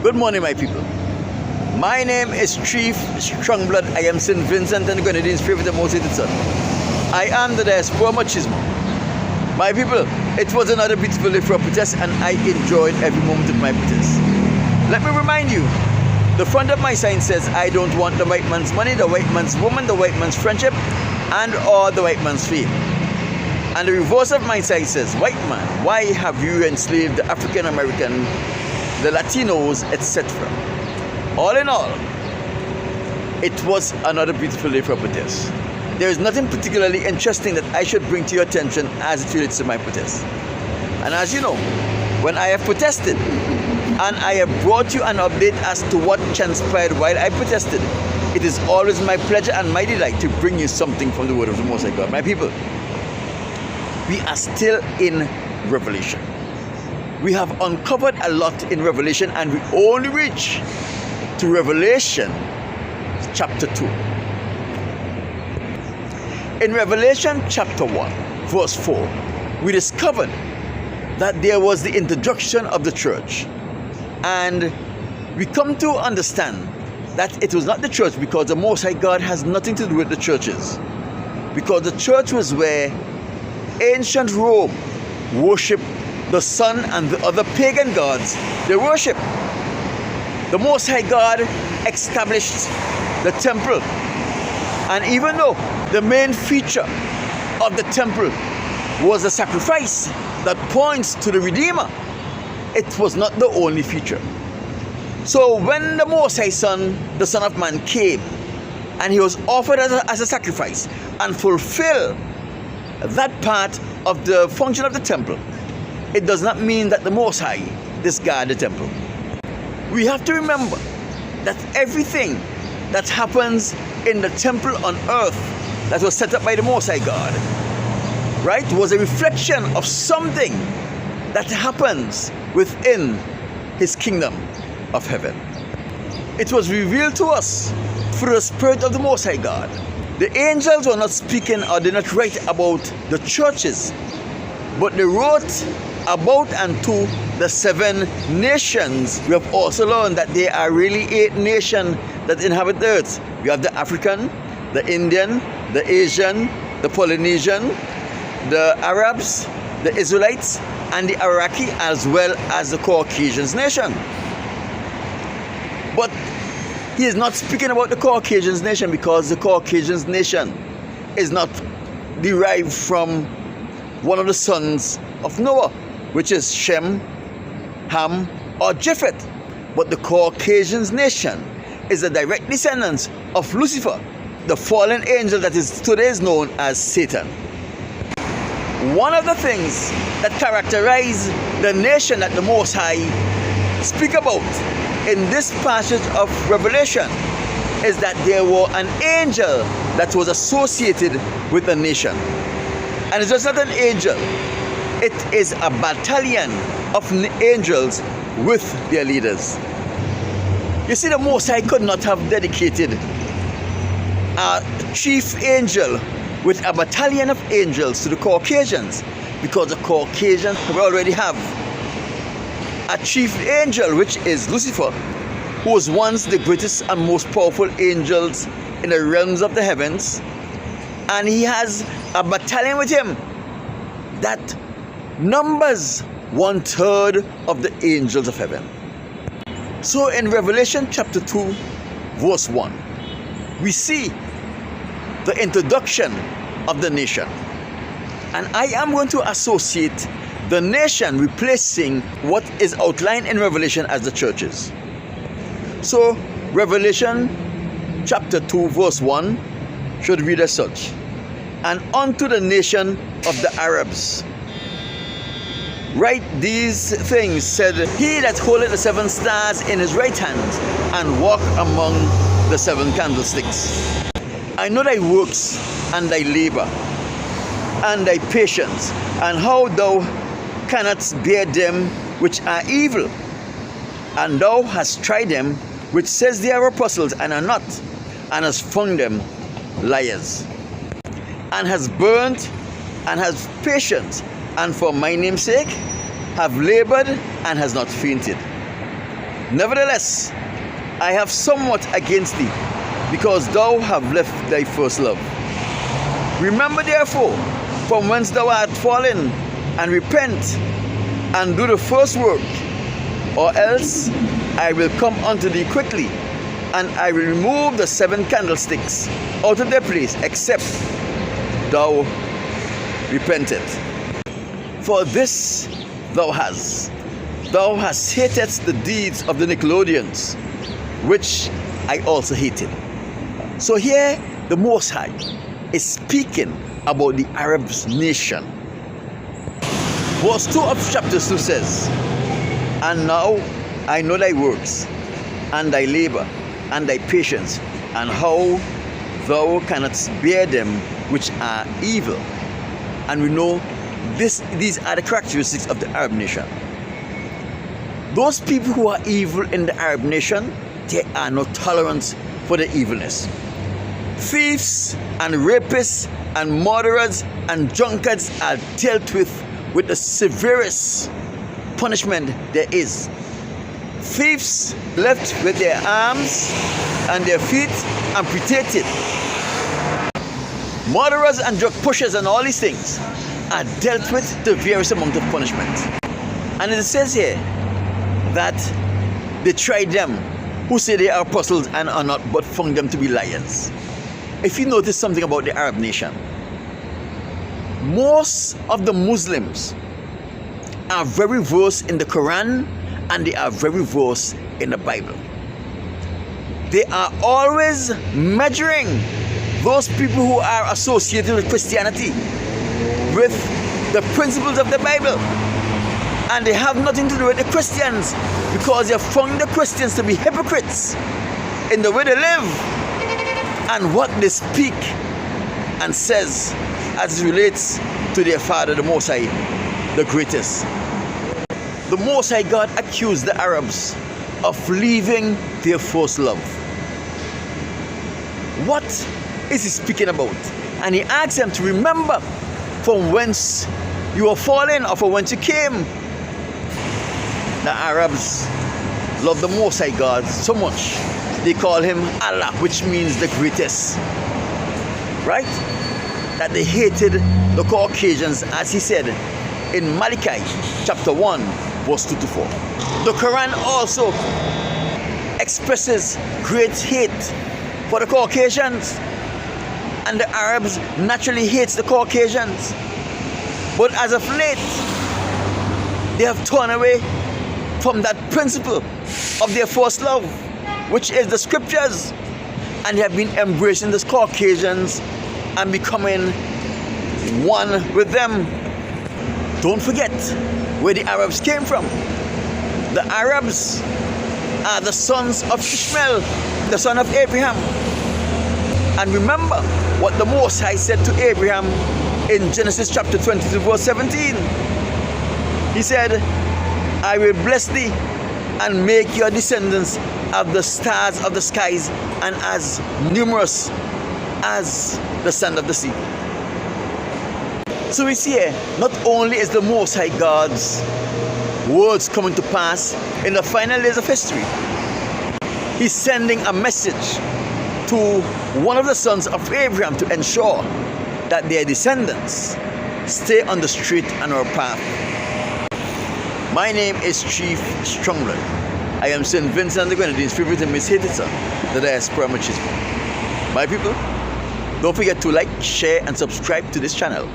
Good morning, my people. My name is Chief Strongblood. I am St. Vincent and the Grenadines' favorite and most hated son. I am the diaspora machismo. My people, it was another beautiful day for a protest and I enjoyed every moment of my protest. Let me remind you, the front of my sign says, I don't want the white man's money, the white man's woman, the white man's friendship, and or the white man's fame. And the reverse of my sign says, white man, why have you enslaved the African American, the Latinos, etc. All in all, it was another beautiful day for a protest. There is nothing particularly interesting that I should bring to your attention as it relates to my protest. And as you know, when I have protested and I have brought you an update as to what transpired while I protested, it is always my pleasure and my delight to bring you something from the word of the Most High God. My people, we are still in Revelation. We have uncovered a lot in Revelation and we only reach to Revelation chapter 2. In Revelation chapter 1, verse 4, we discovered that there was the introduction of the church. And we come to understand that it was not the church because the Most High God has nothing to do with the churches. Because the church was where ancient Rome worshipped the sun and the other pagan gods they worship. The Most High God established the temple, and even though the main feature of the temple was the sacrifice that points to the Redeemer, it was not the only feature. So when the Most High Son, the Son of Man, came and he was offered as a sacrifice and fulfilled that part of the function of the temple, it does not mean that the Most High discarded the temple. We have to remember that everything that happens in the temple on earth that was set up by the Most High God, right, was a reflection of something that happens within His kingdom of heaven. It was revealed to us through the Spirit of the Most High God. The angels were not speaking or did not write about the churches, but they wrote about and to the 7 nations. We have also learned that there are really 8 nations that inhabit the earth. We have the African, the Indian, the Asian, the Polynesian, the Arabs, the Israelites, and the Iraqi, as well as the Caucasian nation. But he is not speaking about the Caucasian nation because the Caucasian nation is not derived from one of the sons of Noah, which is Shem, Ham, or Japheth. But the Caucasian nation is a direct descendant of Lucifer, the fallen angel that is today known as Satan. One of the things that characterize the nation that the Most High speak about in this passage of Revelation is that there was an angel that was associated with the nation. And it's just not an angel, it is a battalion of angels with their leaders. You see, the Most High could not have dedicated a chief angel with a battalion of angels to the Caucasians, because the Caucasians already have a chief angel, which is Lucifer, who was once the greatest and most powerful angels in the realms of the heavens, and he has a battalion with him that numbers 1/3 of the angels of heaven. So in Revelation chapter 2 verse 1, we see the introduction of the nation, and I am going to associate the nation replacing what is outlined in Revelation as the churches. So Revelation chapter 2 verse 1 should read as such: and unto the nation of the Arabs write these things, said he that holdeth the 7 stars in his right hand, and walk among the 7 candlesticks. I know thy works and thy labor and thy patience, and how thou cannot bear them which are evil, and thou hast tried them which says they are apostles and are not, and hast found them liars, and has burnt and has patience, and for my name's sake have labored and has not fainted. Nevertheless, I have somewhat against thee, because thou have left thy first love. Remember therefore from whence thou art fallen, and repent, and do the first work, or else I will come unto thee quickly, and I will remove the 7 candlesticks out of their place, except thou repentest. For this thou hast hated the deeds of the Nicolaitans, which I also hated. So here the Most High is speaking about the Arab nation. Verse 2 of chapter 2 says, And now I know thy works, and thy labor, and thy patience, and how thou cannot bear them which are evil. And we know these are the characteristics of the Arab nation. Those people who are evil in the Arab nation, they are not tolerant for the evilness. Thieves and rapists and murderers and drunkards are dealt with the severest punishment there is. Thieves left with their arms and their feet amputated. Murderers and drug pushers and all these things are dealt with the various amount of punishment. And it says here that they tried them who say they are apostles and are not, but found them to be liars. If you notice something about the Arab nation, most of the Muslims are very versed in the Quran, and they are very versed in the Bible. They are always measuring those people who are associated with Christianity with the principles of the Bible, and they have nothing to do with the Christians, because they have found the Christians to be hypocrites in the way they live and what they speak and says as it relates to their Father, the Most High, the greatest. The Most High God accused the Arabs of leaving their first love. What is he speaking about? And he asks them to remember from whence you are fallen, or from whence you came. The Arabs love the Most High God so much, they call him Allah, which means the greatest. Right? That they hated the Caucasians, as he said in Malachi chapter 1 verse 2 to 4. The Quran also expresses great hate for the Caucasians, and the Arabs naturally hates the Caucasians. But as of late, they have turned away from that principle of their first love, which is the scriptures, and they have been embracing the Caucasians and becoming one with them. Don't forget where the Arabs came from. The Arabs are the sons of Ishmael, the son of Abraham. And remember what the Most High said to Abraham in Genesis chapter 22 verse 17. He said, I will bless thee and make your descendants of the stars of the skies and as numerous as the sand of the sea. So we see here, not only is the Most High God's words coming to pass in the final days of history, he's sending a message to one of the sons of Abraham to ensure that their descendants stay on the straight and narrow path. My name is Chief Strongblood. I am St. Vincent and the Grenadines' favorite and Miss Hititza, the diaspora machismo. My people, don't forget to like, share and subscribe to this channel.